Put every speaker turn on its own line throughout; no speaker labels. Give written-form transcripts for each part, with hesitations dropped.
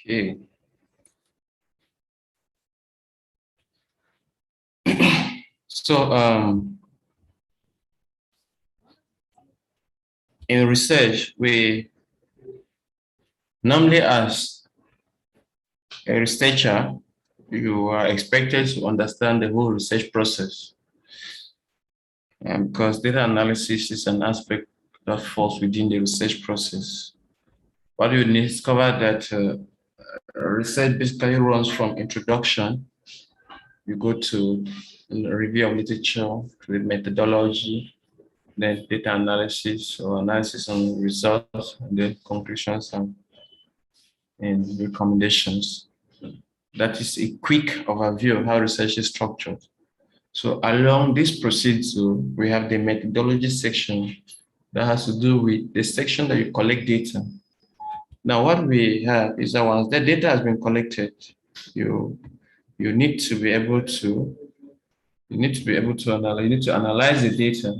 Okay. So in research, we normally ask a researcher, you are expected to understand the whole research process. Because data analysis is an aspect that falls within the research process. What you discover that research basically runs from introduction. You go to a review of literature, to the methodology, then data analysis or analysis on results, and then conclusions and recommendations. That is a quick overview of how research is structured. So along this procedure, we have the methodology section that has to do with the section that you collect data. Now, what we have is that once the data has been collected, you need to be able to analyze the data.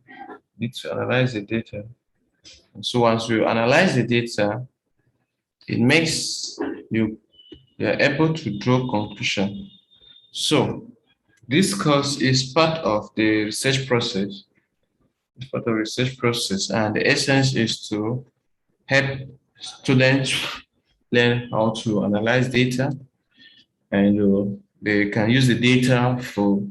You need to analyze the data. And so once you analyze the data, it makes you're able to draw conclusion. So this course is part of the research process. It's part of the research process, and the essence is to help students learn how to analyze data, and they can use the data for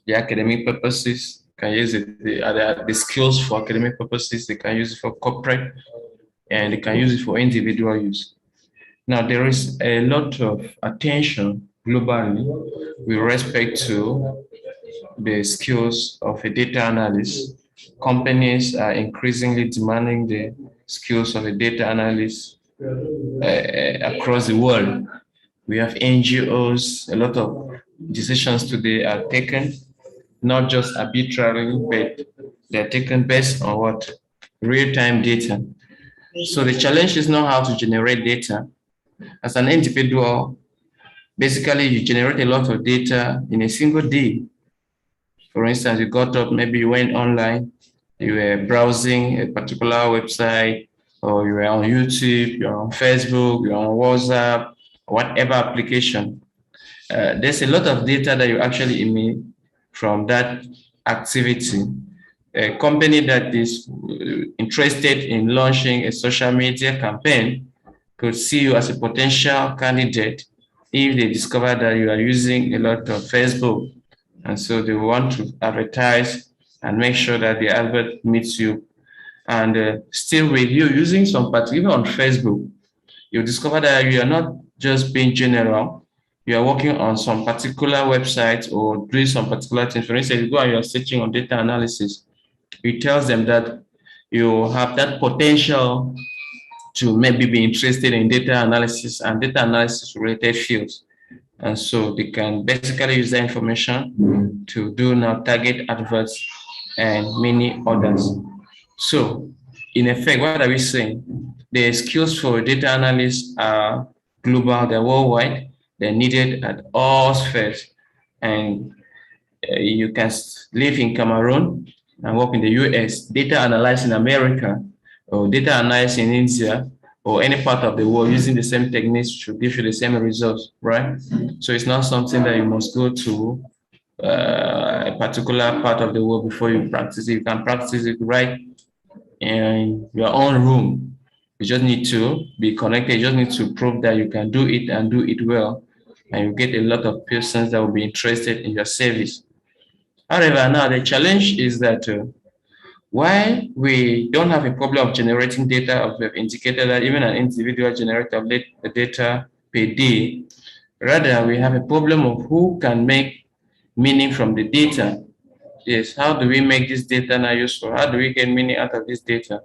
the academic purposes, can use the skills for academic purposes, they can use it for corporate, and they can use it for individual use. Now, there is a lot of attention globally with respect to the skills of a data analyst. Companies are increasingly demanding the skills of a data analyst across the world. We have NGOs, a lot of decisions today are taken, not just arbitrarily, but they're taken based on what? Real-time data. So the challenge is not how to generate data. As an individual, basically you generate a lot of data in a single day. For instance, you got up, maybe you went online, you were browsing a particular website, or you were on YouTube, you're on Facebook, you're on WhatsApp, whatever application. There's a lot of data that you actually emit from that activity. A company that is interested in launching a social media campaign could see you as a potential candidate if they discover that you are using a lot of Facebook. And so they want to advertise and make sure that the advert meets you. And still with you using some particular on Facebook, you discover that you are not just being general, you are working on some particular website or doing some particular things. For instance, you go and you're searching on data analysis, it tells them that you have that potential to maybe be interested in data analysis and data analysis related fields. And so they can basically use that information to do now target adverts and many others. So in effect, what are we saying? The skills for data analysts are global, they're worldwide, they're needed at all spheres. And you can live in Cameroon and work in the US, data analyze in America, or data analyze in India, or any part of the world using the same techniques to give you the same results, right? So it's not something that you must go to a particular part of the world before you practice it. You can practice it right in your own room. You just need to be connected. You just need to prove that you can do it and do it well. And you get a lot of persons that will be interested in your service. However, now the challenge is that while we don't have a problem of generating data, we have indicated that even an individual generator of data per day, rather we have a problem of who can make meaning from the data. Yes, how do we make this data now useful? How do we get meaning out of this data?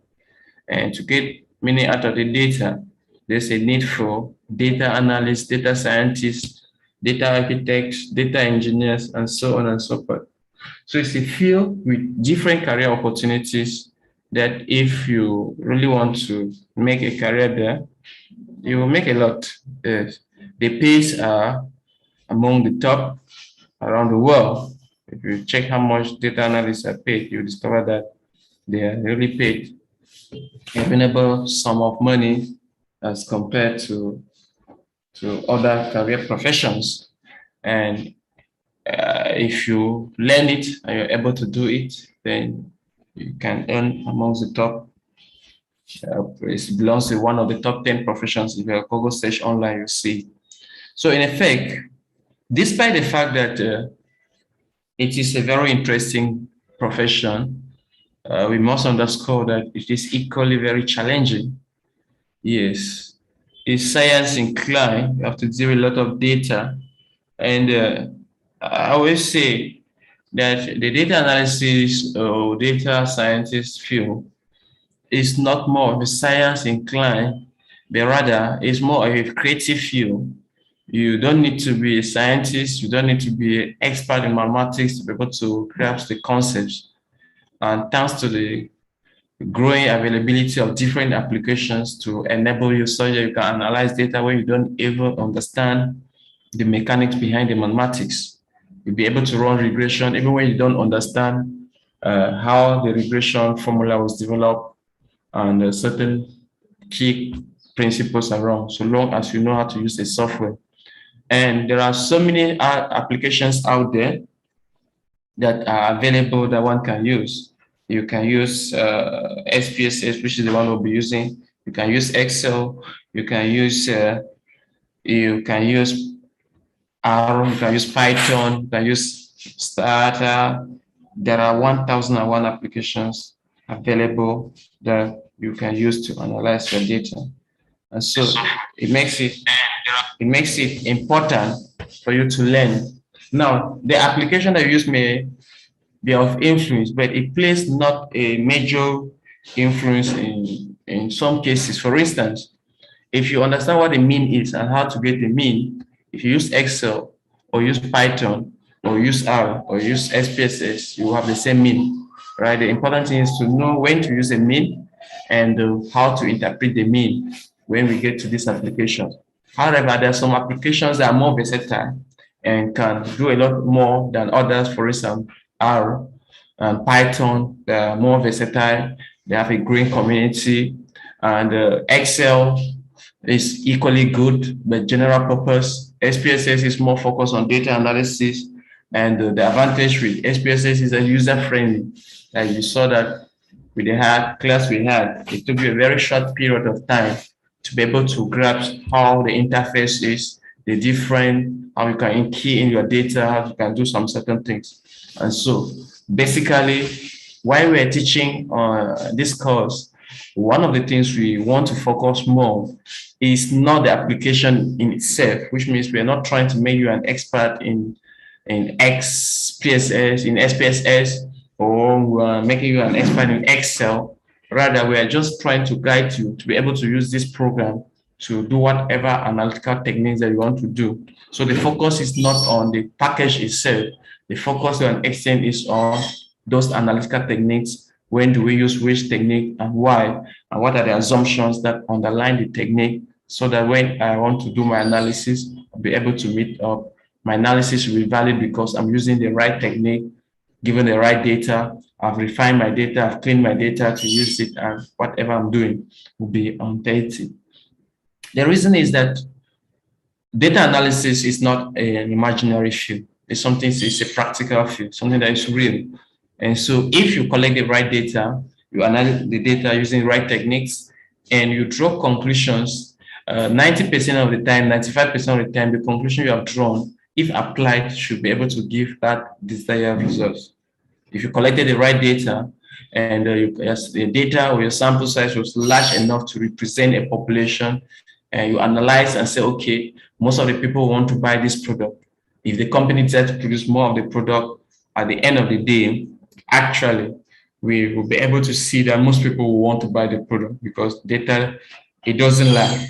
And to get meaning out of the data, there's a need for data analysts, data scientists, data architects, data engineers, and so on and so forth. So it's a field with different career opportunities that if you really want to make a career there, you will make a lot. The pays are among the top around the world. If you check how much data analysts are paid, you discover that they are really paid a reasonable sum of money as compared to to other career professions. And if you learn it and you're able to do it, then you can earn amongst the top. It belongs to one of the top 10 professions. If you Google search online, you see. So in effect, despite the fact that it is a very interesting profession, we must underscore that it is equally very challenging. Yes, it's science inclined. You have to deal with a lot of data. And I always say that the data analysis or data scientist field is not more of a science inclined, but rather it's more of a creative field. You don't need to be a scientist, you don't need to be an expert in mathematics to be able to grasp the concepts. And thanks to the growing availability of different applications to enable you so that you can analyze data when you don't even understand the mechanics behind the mathematics. You'll be able to run regression even when you don't understand how the regression formula was developed and certain key principles around, so long as you know how to use the software. And there are so many applications out there that are available that one can use. You can use SPSS, which is the one we'll be using. You can use Excel. You can use R. You can use Python. You can use Starter. There are 1,001 applications available that you can use to analyze your data, and so it makes it important for you to learn. Now, the application that you use may be of influence, but it plays not a major influence in some cases. For instance, if you understand what the mean is and how to get the mean, if you use Excel or use Python or use R or use SPSS, you will have the same mean, right? The important thing is to know when to use a mean and how to interpret the mean when we get to this application. However, there are some applications that are more versatile and can do a lot more than others. For instance, R and Python, they are more versatile. They have a growing community, and Excel is equally good, but general purpose. SPSS is more focused on data analysis, and the advantage with SPSS is that user friendly. Like you saw that with the class we had, it took you a very short period of time to be able to grasp how the interface is, the different, how you can key in your data, how you can do some certain things. And so basically, while we're teaching this course, one of the things we want to focus more is not the application in itself, which means we're not trying to make you an expert in SPSS, or making you an expert in Excel. Rather, we are just trying to guide you to be able to use this program to do whatever analytical techniques that you want to do. So the focus is not on the package itself. The focus to an extent is on those analytical techniques. When do we use which technique and why? And what are the assumptions that underline the technique, so that when I want to do my analysis, I'll be able to meet up. My analysis will be valid because I'm using the right technique, given the right data. I've refined my data, I've cleaned my data to use it, and whatever I'm doing will be untainted. The reason is that data analysis is not an imaginary field. It's a practical field, something that is real. And so if you collect the right data, you analyze the data using the right techniques, and you draw conclusions, 90% of the time, 95% of the time, the conclusion you have drawn, if applied, should be able to give that desired results. If you collected the right data, and the data or your sample size was large enough to represent a population, and you analyze and say, okay, most of the people want to buy this product. If the company decides to produce more of the product, at the end of the day, actually, we will be able to see that most people will want to buy the product, because data, it doesn't lie.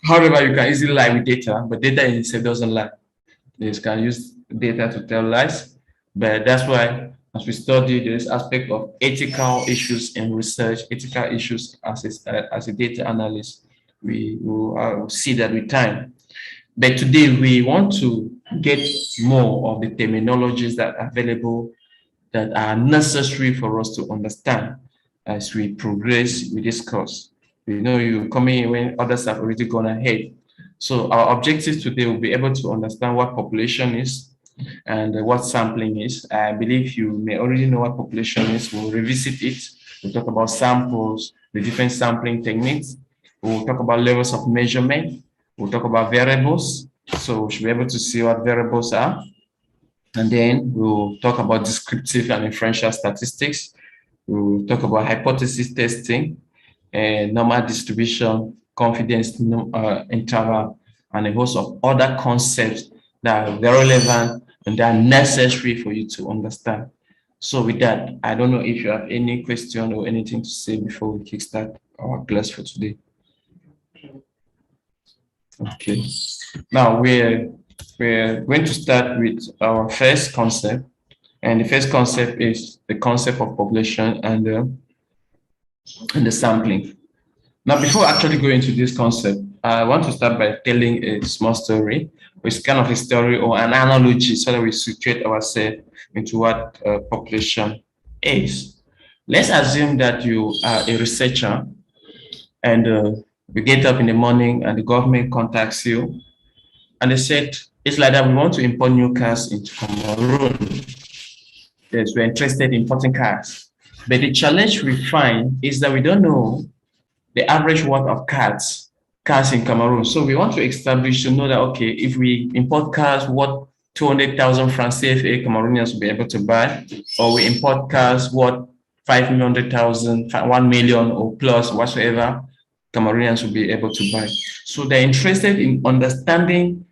However, you can easily lie with data, but data in itself doesn't lie. You can use data to tell lies, but that's why, as we study this aspect of ethical issues in research, ethical issues as a data analyst, we will see that with time. But today we want to get more of the terminologies that are available, that are necessary for us to understand as we progress with this course. You know, you come in when others have already gone ahead. So our objective today will be able to understand what population is and what sampling is. I believe you may already know what population is. We'll revisit it. We'll talk about samples, the different sampling techniques. We'll talk about levels of measurement. We'll talk about variables. So we should be able to see what variables are. And then we'll talk about descriptive and inferential statistics. We'll talk about hypothesis testing, and normal distribution, confidence interval, and a host of other concepts that are very relevant and that are necessary for you to understand. So with that, I don't know if you have any question or anything to say before we kickstart our class for today. Okay. Now we're going to start with our first concept. And the first concept is the concept of population and the sampling. Now, before actually going into this concept, I want to start by telling a small story. It's kind of a story or an analogy so that we situate ourselves into what population is. Let's assume that you are a researcher and you get up in the morning and the government contacts you and they said, it's like that, we want to import new cars into Cameroon. Yes, we're interested in importing cars. But the challenge we find is that we don't know the average worth of cars in Cameroon. So we want to establish to know that, okay, if we import cars, what 200,000 francs CFA Cameroonians will be able to buy, or we import cars, what 500,000, 1 million or plus whatsoever Cameroonians will be able to buy. So they're interested in understanding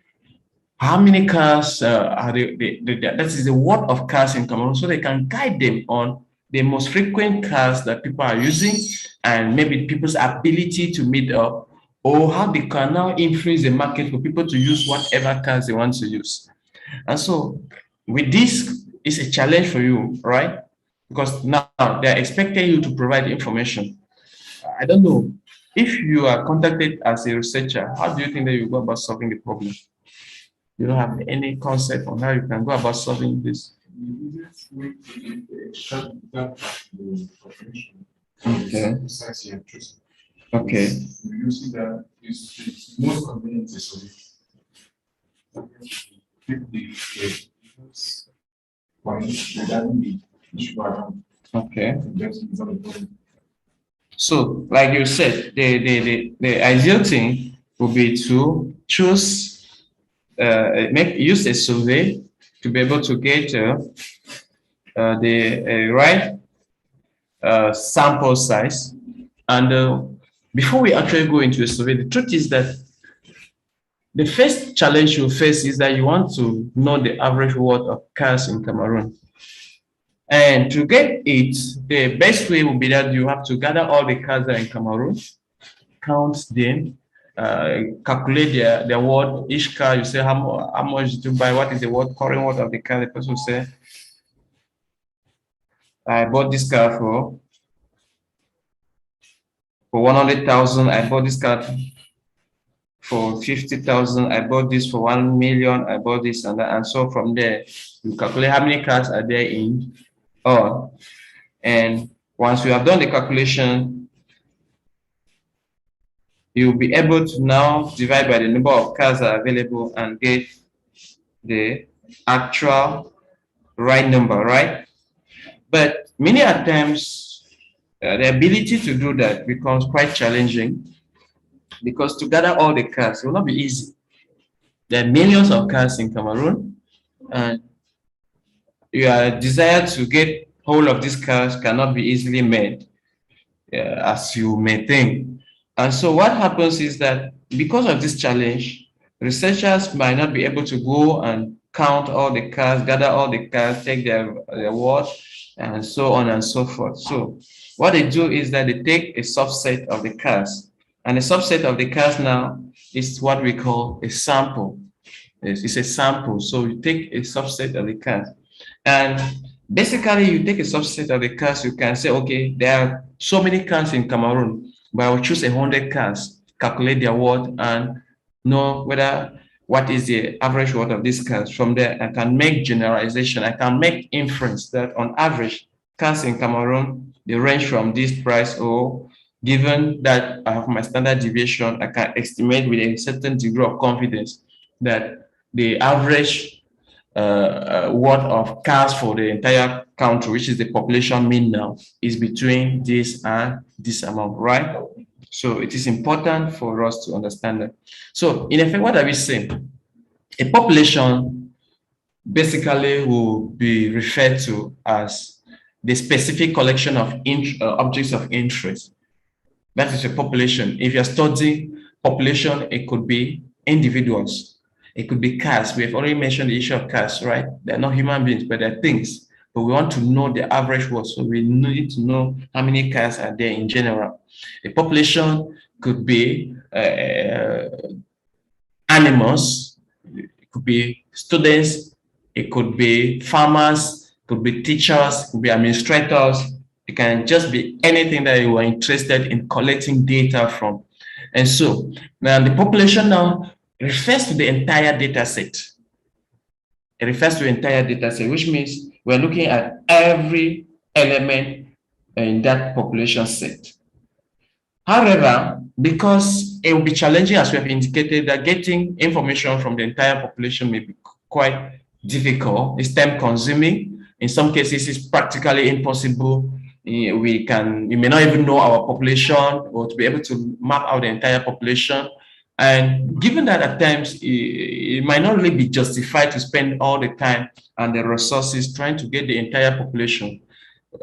how many cars are that is the worth of cars in Cameroon, so they can guide them on the most frequent cars that people are using and maybe people's ability to meet up, or how they can now influence the market for people to use whatever cars they want to use. And so with this, it's a challenge for you, right? Because now they're expecting you to provide information. I don't know. If you are contacted as a researcher, how do you think that you go about solving the problem? You don't have any concept on how you can go about solving this. Okay. Okay.
Using that is most convenient
Okay. So, like you said, the ideal thing would be to choose use a survey to be able to get the right sample size. And before we actually go into a survey, the truth is that the first challenge you face is that you want to know the average worth of cars in Cameroon. And to get it, the best way would be that you have to gather all the cars that are in Cameroon, count them, calculate their worth. Each car, you say how much did you buy, what is the current worth of the car. The person will say, I bought this car for 100,000. I bought this car for 50,000. I bought this for 1 million. I bought this and that. And so from there, you calculate how many cars are there in all. And once you have done the calculation, you'll be able to now divide by the number of cars that are available and get the actual right number, right? But many times, the ability to do that becomes quite challenging, because to gather all the cars will not be easy. There are millions of cars in Cameroon, and your desire to get hold of these cars cannot be easily met, as you may think. And so what happens is that because of this challenge, researchers might not be able to go and count all the cars, gather all the cars, take their worth, and so on and so forth. So what they do is that they take a subset of the cars, and a subset of the cars now is what we call a sample. It's a sample. So you take a subset of the cars, and basically you take a subset of the cars. You can say, okay, there are so many cars in Cameroon, but I will choose 100 cars, calculate their worth, and know what is the average worth of these cars. From there, I can make generalization. I can make inference that on average, cars in Cameroon, they range from this price, or given that I have my standard deviation, I can estimate with a certain degree of confidence that the average worth of cars for the entire country, which is the population mean now, is between this and this amount, right? So it is important for us to understand that. So in effect, what are we saying? A population basically will be referred to as the specific collection of objects of interest. That is a population. If you're studying population, it could be individuals. It could be cars. We have already mentioned the issue of cars, right? They're not human beings, but they're things. But we want to know the average worth. So we need to know how many cars are there in general. A population could be animals. It could be students. It could be farmers. It could be teachers. It could be administrators. It can just be anything that you are interested in collecting data from. And so now the population now refers to the entire data set. It refers to the entire data set, which means we're looking at every element in that population set. However, because it will be challenging, as we have indicated, that getting information from the entire population may be quite difficult. It's time consuming. In some cases, it's practically impossible. You may not even know our population or to be able to map out the entire population. And given that at times it might not really be justified to spend all the time and the resources trying to get the entire population,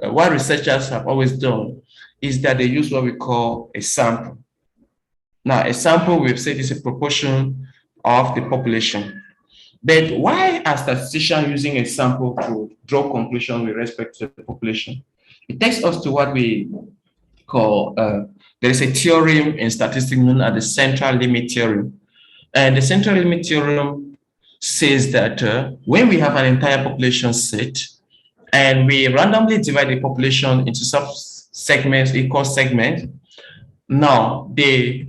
what researchers have always done is that they use what we call a sample. Now, a sample, we've said, is a proportion of the population. But why are statisticians using a sample to draw conclusions with respect to the population? It takes us to what we call, there is a theorem in statistics known as the central limit theorem. And the central limit theorem says that when we have an entire population set and we randomly divide the population into sub-segments, equal segments, now we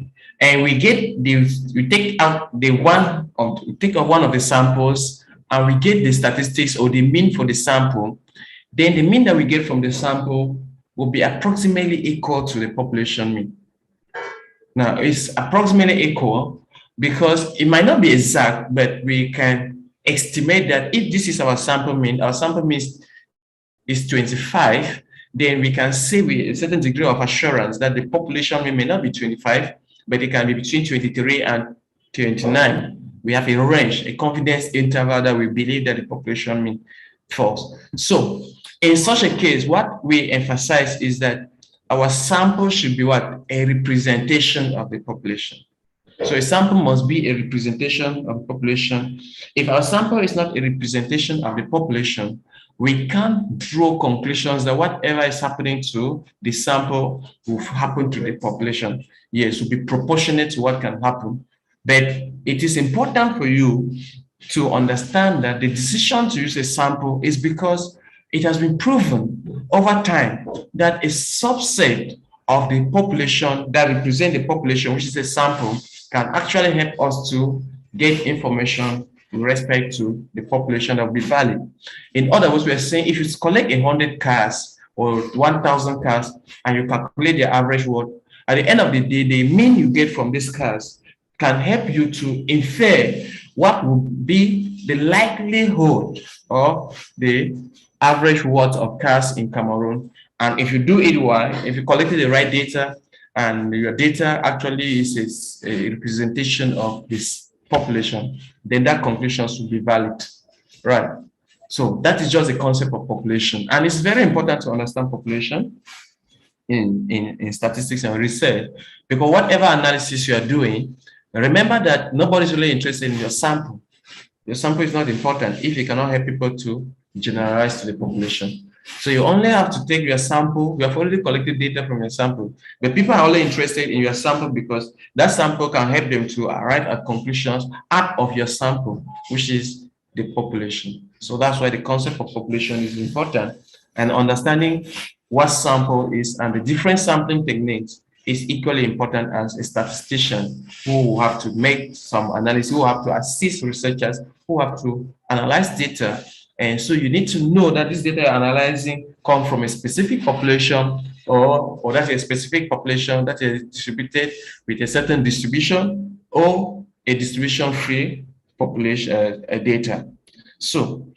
take out one of the samples and we get the statistics or the mean for the sample. Then the mean that we get from the sample will be approximately equal to the population mean. Now, it's approximately equal because it might not be exact, but we can estimate that if this is our sample mean is 25, then we can say with a certain degree of assurance that the population mean may not be 25, but it can be between 23 and 29. We have a range, a confidence interval that we believe that the population mean falls. So in such a case, what we emphasize is that our sample should be what? A representation of the population. So a sample must be a representation of the population. If our sample is not a representation of the population, we can't draw conclusions that whatever is happening to the sample will happen to the population. Yes, it will be proportionate to what can happen. But it is important for you to understand that the decision to use a sample is because it has been proven over time that a subset of the population that represent the population, which is a sample, can actually help us to get information with respect to the population that will be valid. In other words, we're saying if you collect 100 cars or 1,000 cars and you calculate their average worth, at the end of the day, the mean you get from these cars can help you to infer what would be the likelihood of the average worth of cars in Cameroon. And if you do it well, if you collected the right data and your data actually is a representation of this population, then that conclusion should be valid, right? So that is just the concept of population. And it's very important to understand population in statistics and research, because whatever analysis you are doing, remember that nobody's really interested in your sample. Your sample is not important if you cannot help people to generalize to the population. So you only have to take your sample. You have already collected data from your sample, but people are only interested in your sample because that sample can help them to arrive at conclusions out of your sample, which is the population. So that's why the concept of population is important, and understanding what sample is and the different sampling techniques is equally important as a statistician who will have to make some analysis, who have to assist researchers who have to analyze data. And so you need to know that this data you're analyzing come from a specific population or that's a specific population that is distributed with a certain distribution or a distribution-free population data. So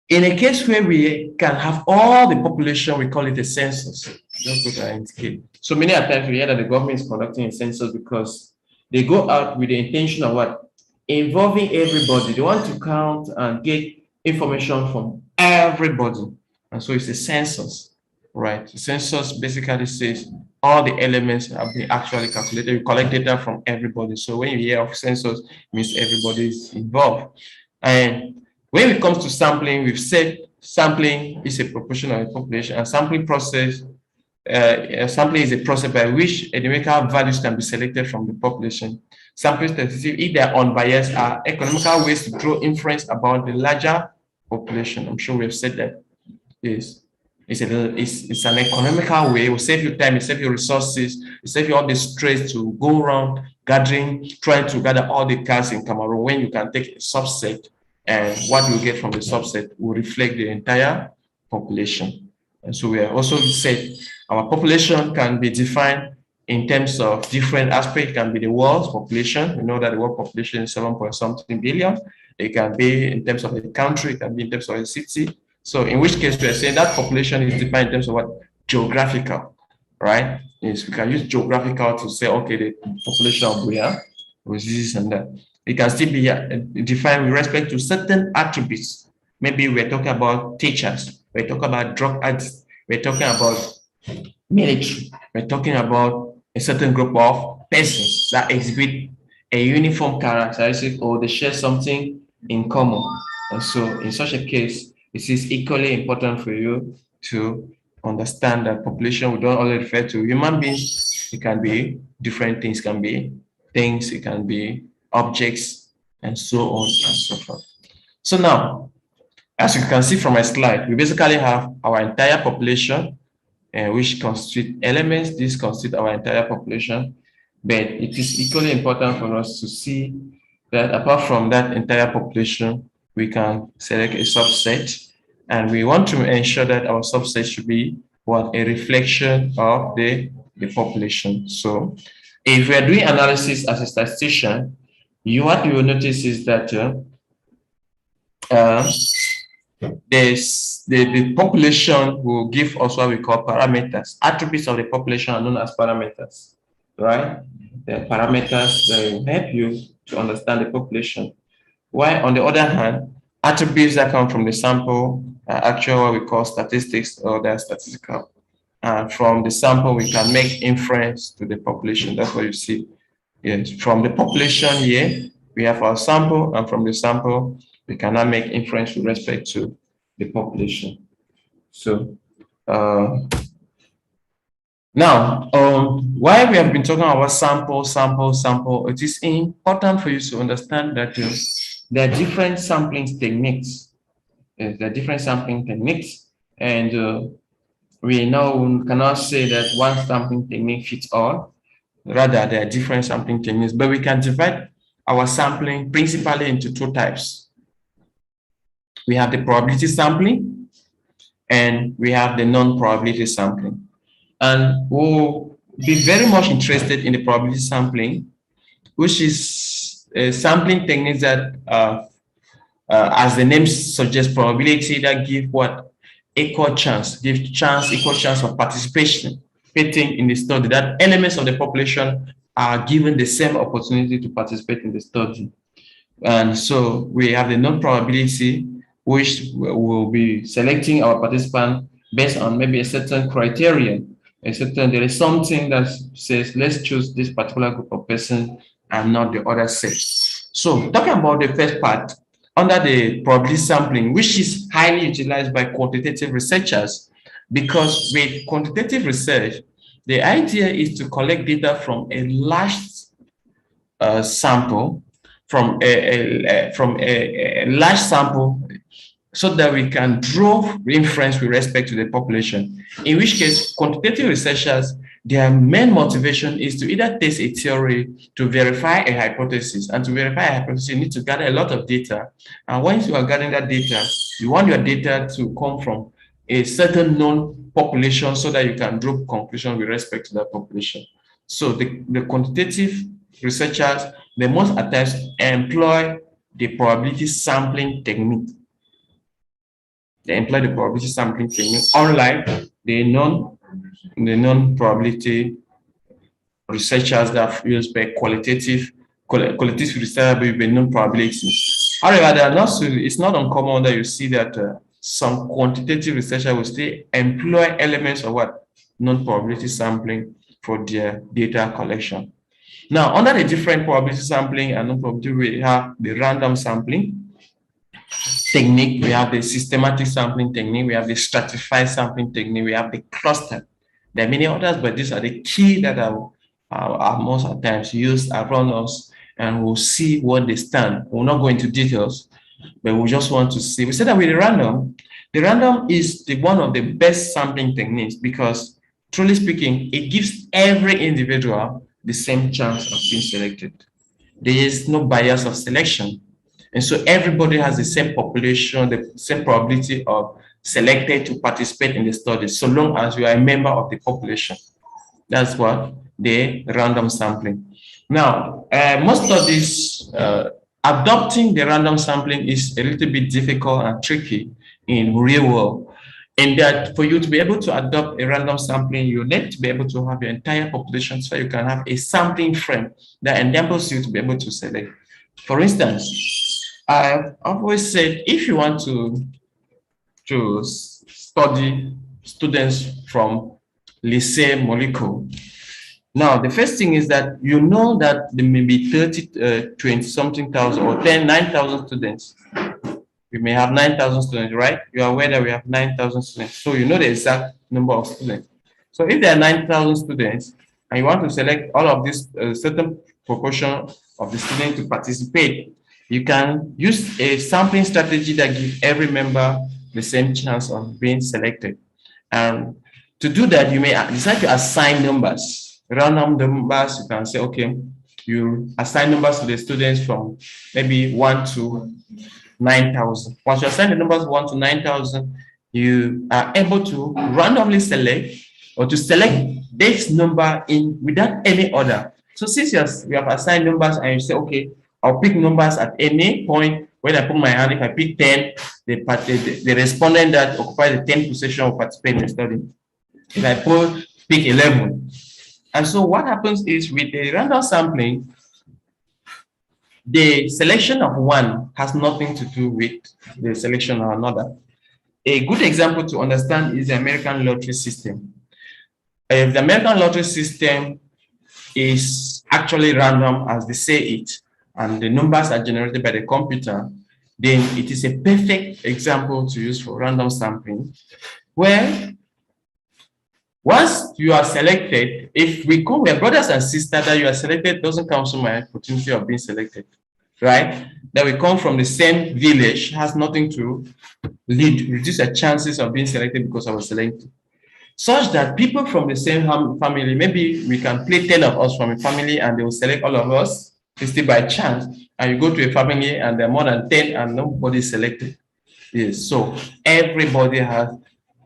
in a case where we can have all the population, we call it a census. Just go to indicate. So many times we hear that the government is conducting a census because they go out with the intention of what? Involving everybody. They want to count and get information from everybody. And so it's a census, right? The census basically says all the elements have been actually calculated. You collect data from everybody. So when you hear of census, it means everybody is involved. And when it comes to sampling, we've said sampling is a proportion of the population, and sampling process, sampling is a process by which numerical values can be selected from the population. Sampling statistics, if they are unbiased, are economical ways to draw inference about the larger population. I'm sure we have said that. Yes. It's an economical way. It will save you time, it will save you resources, it will save you all the stress to go around gathering, trying to gather all the cards in Cameroon when you can take a subset, and what you get from the subset will reflect the entire population. And so we have also said our population can be defined in terms of different aspects. It can be the world's population. We know that the world population is 7 point something billion. It can be in terms of a country, it can be in terms of a city. So in which case we are saying that population is defined in terms of what? Geographical, right? Yes, we can use geographical to say, okay, the population of where was this and that. It can still be defined with respect to certain attributes. Maybe we're talking about teachers, we're talking about drug addicts, we're talking about military, we're talking about a certain group of persons that exhibit a uniform characteristic or they share something in common. And so in such a case, it is equally important for you to understand that population, we don't only refer to human beings, it can be different things, it can be things, it can be objects, and so on and so forth. So now, as you can see from my slide, we basically have our entire population, which constitute elements. This constitute our entire population, but it is equally important for us to see that apart from that entire population, we can select a subset, and we want to ensure that our subset should be what? A reflection of the population. So if we are doing analysis as a statistician, what you will notice is that the population will give us what we call parameters. Attributes of the population are known as parameters, right? The parameters that will help you to understand the population. While on the other hand, attributes that come from the sample are actually what we call statistics, or they're statistical. And from the sample, we can make inference to the population. That's what you see. Yes. From the population here, we have our sample, and from the sample, we cannot make inference with respect to the population. So now, while we have been talking about sample, it is important for you to understand that there are different sampling techniques. There are different sampling techniques, and we now cannot say that one sampling technique fits all. Rather, there are different sampling techniques, but we can divide our sampling principally into two types. We have the probability sampling, and we have the non-probability sampling. And we'll be very much interested in the probability sampling, which is a sampling technique that, as the name suggests, probability that give what? Equal chance, equal chance of participation in the study, that elements of the population are given the same opportunity to participate in the study. And so we have the non-probability, which will be selecting our participant based on maybe a certain criterion. There is something that says, let's choose this particular group of persons and not the other set. So talking about the first part, under the probability sampling, which is highly utilized by quantitative researchers, because with quantitative research, the idea is to collect data from a large sample, from a large sample, so that we can draw inference with respect to the population. In which case, quantitative researchers, their main motivation is to either test a theory to verify a hypothesis. And to verify a hypothesis, you need to gather a lot of data. And once you are gathering that data, you want your data to come from a certain known population so that you can draw conclusion with respect to that population. So the quantitative researchers, they most at times employ the probability sampling technique. They employ the probability sampling technique, unlike the non-probability researchers that use qualitative research with non-probability. However, it's not uncommon that you see that some quantitative researchers will still employ elements of what? Non-probability sampling for their data collection. Now, under the different probability sampling and non-probability, we have the random sampling technique, we have the systematic sampling technique, we have the stratified sampling technique, we have the cluster. There are many others, but these are the key that are most at times used around us, and we'll see what they stand. We'll not go into details, but we just want to see. We said that with the random is one of the best sampling techniques because, truly speaking, it gives every individual the same chance of being selected. There is no bias of selection. And so everybody has the same population, the same probability of selected to participate in the study, so long as you are a member of the population. That's what the random sampling. Now, most of this, adopting the random sampling is a little bit difficult and tricky in real world. And that for you to be able to adopt a random sampling, you need to be able to have your entire population so you can have a sampling frame that enables you to be able to select. For instance, I've always said, if you want to study students from Lycée Monaco, now the first thing is that you know that there may be 20 something thousand or 9,000 students. We may have 9,000 students, right? You are aware that we have 9,000 students. So you know the exact number of students. So if there are 9,000 students and you want to select all of this certain proportion of the students to participate, you can use a sampling strategy that gives every member the same chance of being selected. And to do that, you may decide to assign numbers, random numbers. You can say, okay, you assign numbers to the students from maybe 1 to 9,000. Once you assign the numbers 1 to 9,000, you are able to randomly select or to select this number in without any order. So since you have assigned numbers and you say, okay, I'll pick numbers at any point. When I put my hand, if I pick 10, the respondent that occupies the 10th position will participate in the study. If I pick 11. And so what happens is with the random sampling, the selection of one has nothing to do with the selection of another. A good example to understand is the American lottery system. If the American lottery system is actually random as they say it, and the numbers are generated by the computer, then it is a perfect example to use for random sampling, where once you are selected, if we are brothers and sisters, that you are selected doesn't count to my opportunity of being selected, right? That we come from the same village has nothing to reduce the chances of being selected because I was selected. Such that people from the same family, maybe we can play 10 of us from a family and they will select all of us, still by chance, and you go to a family and there are more than 10 and nobody is selected. Yes, so everybody has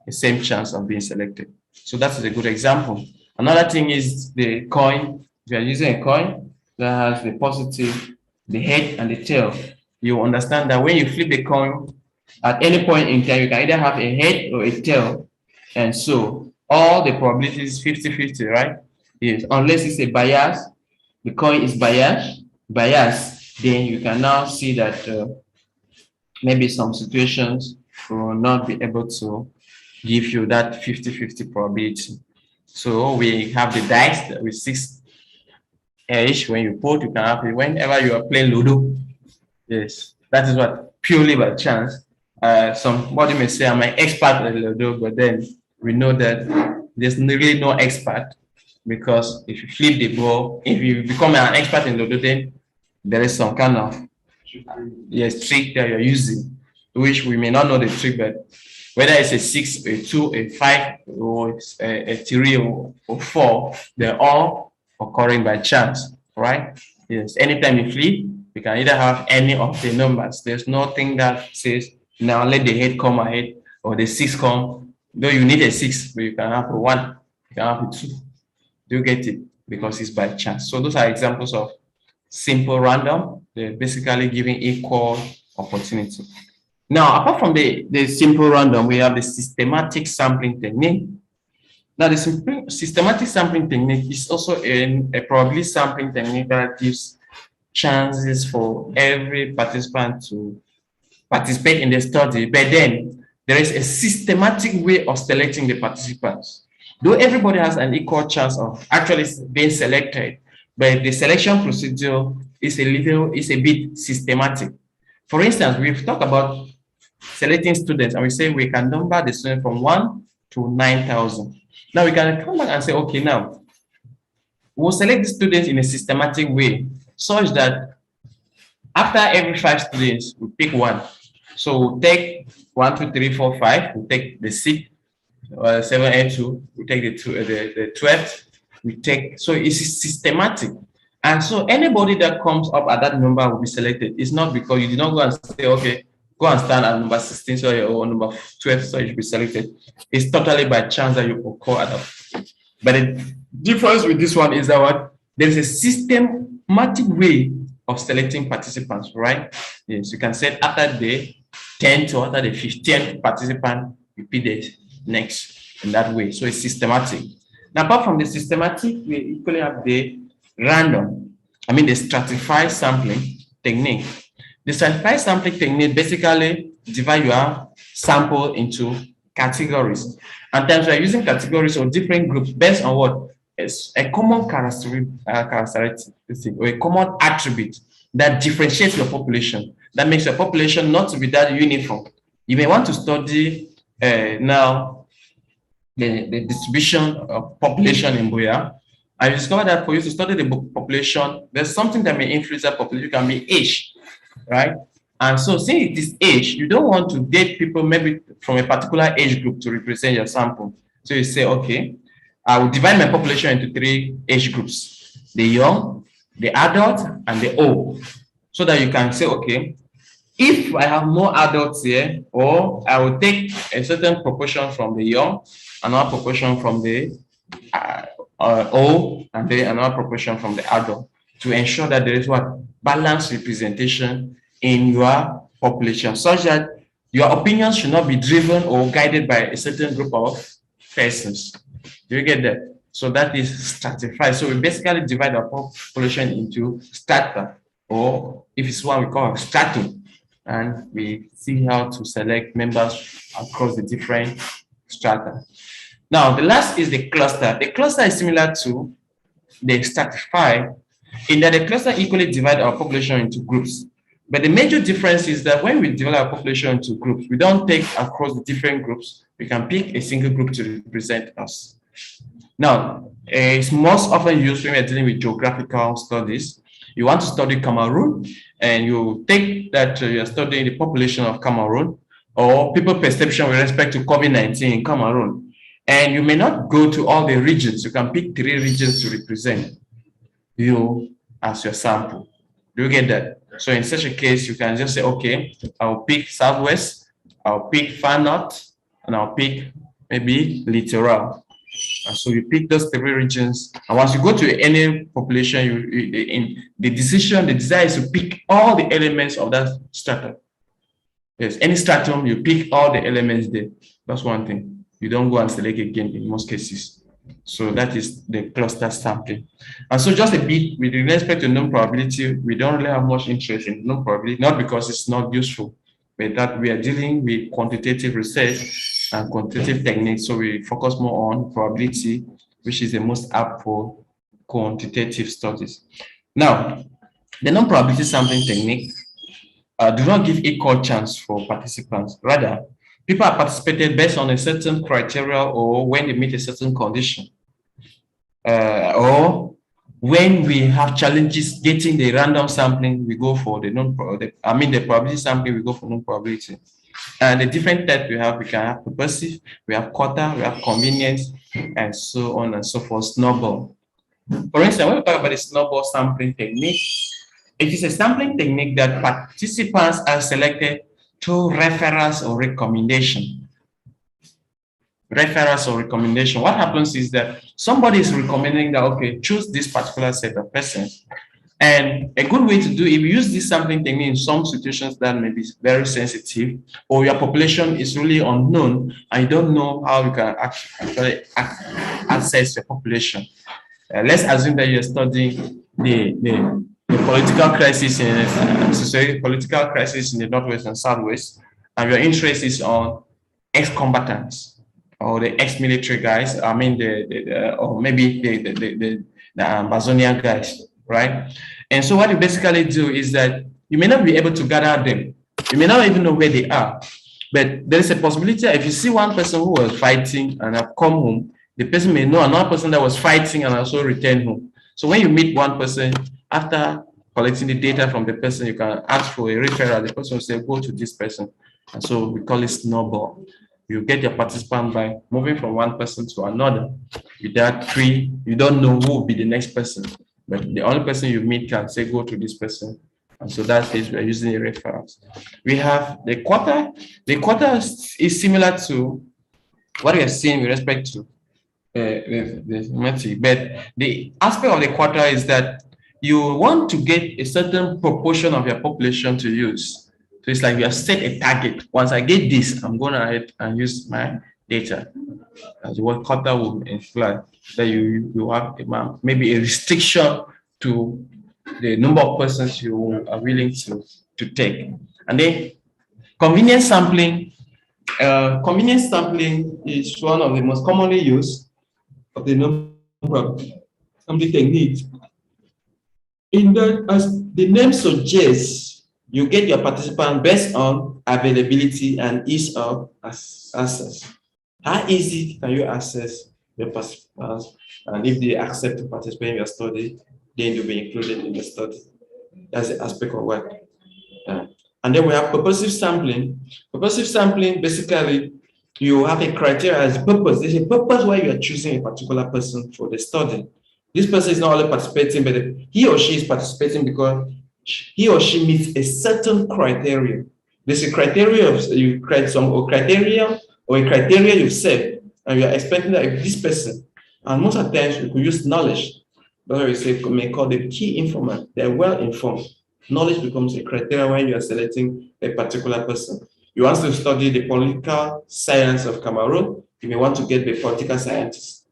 the same chance of being selected. So that is a good example. Another thing is the coin. If you are using a coin that has the positive, the head and the tail, you understand that when you flip the coin, at any point in time, you can either have a head or a tail. And so all the probabilities 50-50, right? Yes, unless it's a bias, the coin is biased, then you can now see that maybe some situations will not be able to give you that 50-50 probability. So we have the dice with 6 each. When you put, you can have it whenever you are playing Ludo. Yes, that is what purely by chance. Somebody may say I'm an expert at Ludo, but then we know that there's really no expert, because if you flip the ball, if you become an expert in Ludo, then there is some kind of trick that you're using, which we may not know the trick, but whether it's a 6, a 2, a 5, or a 3 or 4, they're all occurring by chance, right? Yes, anytime you flip, you can either have any of the numbers. There's nothing that says, now let the head come ahead or the 6 come Though you need a 6, but you can have a 1, you can have a 2. Do you get it? Because it's by chance. So those are examples of simple random. They're basically giving equal opportunity. Now, apart from the simple random, we have the systematic sampling technique. Now, the systematic sampling technique is also a probability sampling technique that gives chances for every participant to participate in the study, but then there is a systematic way of selecting the participants. Though everybody has an equal chance of actually being selected, but the selection procedure is a bit systematic. For instance, we've talked about selecting students, and we say we can number the students from 1 to 9,000. Now we can come back and say, okay, now we'll select the students in a systematic way, such that after every 5 students, we pick 1. So we'll take 1, 2, 3, 4, 5. We'll take the 6, 7, 8, 2. We take the 12th. We take, so it's systematic. And so anybody that comes up at that number will be selected. It's not because you did not go and say, okay, go and stand at number 16 or number 12, so you should be selected. It's totally by chance that you occur at that. But the difference with this one is that what there is a systematic way of selecting participants, right? Yes, you can say after the 10th or after the 15th participant, you pick the next in that way. So it's systematic. Now, apart from the systematic, we equally have the the stratified sampling technique. The stratified sampling technique basically divide your sample into categories. And then we are using categories or different groups based on what is a common characteristic or a common attribute that differentiates your population, that makes your population not to be that uniform. You may want to study now the distribution of population in Boya. I discovered that for you to study the population, there's something that may influence that population. It can be age, right? And so since it is age, you don't want to date people maybe from a particular age group to represent your sample. So you say, okay, I will divide my population into 3 age groups: the young, the adult, and the old. So that you can say, okay, if I have more adults here, or I will take a certain proportion from the young, another proportion from the old, and then another proportion from the adult, to ensure that there is what balanced representation in your population, such that your opinions should not be driven or guided by a certain group of persons. Do you get that? So that is stratified. So we basically divide our population into strata, or if it's one we call stratum, and we see how to select members across the different strata. Now, the last is the cluster. The cluster is similar to the stratified in that the cluster equally divide our population into groups. But the major difference is that when we divide our population into groups, we don't take across the different groups. We can pick a single group to represent us. Now, it's most often used when we're dealing with geographical studies. You want to study Cameroon, and you take that you're studying the population of Cameroon, or people perception with respect to COVID-19 in Cameroon. And you may not go to all the regions. You can pick 3 regions to represent you as your sample. Do you get that? So in such a case, you can just say, okay, I'll pick Southwest, I'll pick Far North, and I'll pick maybe Littoral. And so you pick those 3 regions. And once you go to any population, the desire is to pick all the elements of that stratum. Yes, any stratum, you pick all the elements there. That's one thing. You don't go and select again in most cases. So that is the cluster sampling. And so just a bit with respect to known probability, we don't really have much interest in known probability, not because it's not useful, but that we are dealing with quantitative research and quantitative techniques. So we focus more on probability, which is the most apt for quantitative studies. Now, the known probability sampling technique do not give equal chance for participants. Rather, people are participated based on a certain criteria or when they meet a certain condition. Or when we have challenges getting the random sampling, we go for the probability sampling, we go for non-probability. And the different types we can have purposive, we have quarter, we have convenience, and so on and so forth, snowball. For instance, when we talk about the snowball sampling technique, it is a sampling technique that participants are selected through reference or recommendation. referrals or recommendation, what happens is that somebody is recommending that, okay, choose this particular set of persons. And a good way to do, if you use this sampling technique in some situations that may be very sensitive, or your population is really unknown and you don't know how you can actually access your population. Let's assume that you're studying the political crisis in political crisis in the Northwest and Southwest, and your interest is on ex-combatants or the ex-military guys. I mean, or maybe the Amazonian guys, right? And so what you basically do is that you may not be able to gather them. You may not even know where they are. But there is a possibility if you see one person who was fighting and have come home, the person may know another person that was fighting and also returned home. So when you meet one person, after collecting the data from the person, you can ask for a referral. The person will say, go to this person. And so we call it Snowball. You get your participant by moving from one person to another. Without three, you don't know who will be the next person. But the only person you meet can say, go to this person. And so that is we're using the referrals. We have the quarter. The quarter is similar to what we are seeing with respect to the metric. But the aspect of the quarter is that you want to get a certain proportion of your population to use. So it's like you have set a target. Once I get this, I'm going ahead and use my data. As what quarter will imply that you have maybe a restriction to the number of persons you are willing to take. And then convenience sampling. Convenience sampling is one of the most commonly used of the number of sampling techniques. In that, as the name suggests, you get your participant based on availability and ease of access. How easy can you access your participants? And if they accept to participate in your study, then you'll be included in the study. That's the aspect of work. And then we have purposive sampling. Purposive sampling, basically, you have a criteria as purpose. There's a purpose why you are choosing a particular person for the study. This person is not only participating, but he or she is participating because he or she meets a certain criteria. There's a criteria of you create some criteria or a criteria you've set, and you're expecting that if this person, and most of the times you could use knowledge. That's why we say may call the key informant. They're well informed. Knowledge becomes a criteria when you are selecting a particular person. You want to study the political science of Cameroon, you may want to get the political scientists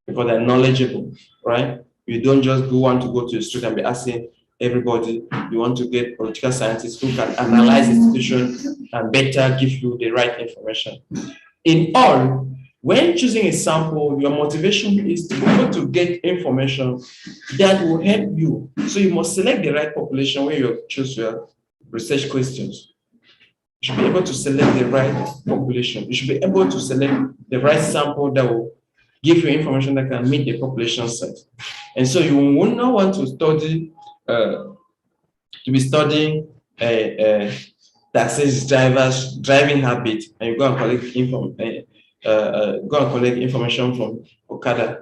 because they're knowledgeable, right? You don't just want to go to the street and be asking everybody. You want to get political scientists who can analyze the situation and better give you the right information. In all, when choosing a sample, your motivation is to be able to get information that will help you. So you must select the right population when you choose your research questions. You should be able to select the right population. You should be able to select the right sample that will give you information that can meet the population set. And so you will not want to study, studying taxis, drivers, driving habit, and you go and collect information from Okada.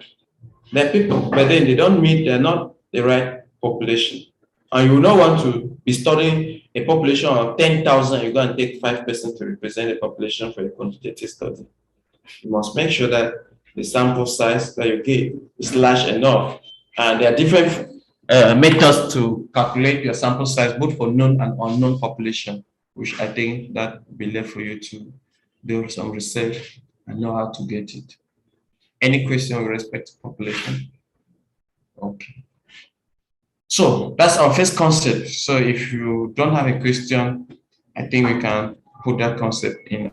There are people, but then they don't meet, they're not the right population. And you will not want to be studying a population of 10,000, you go and take 5% to represent the population for a quantitative study. You must make sure that the sample size that you give is large enough. And there are different methods to calculate your sample size, both for known and unknown population, which I think that will be left for you to do some research and know how to get it. Any question with respect to population? Okay. So that's our first concept. So if you don't have a question, I think we can put that concept in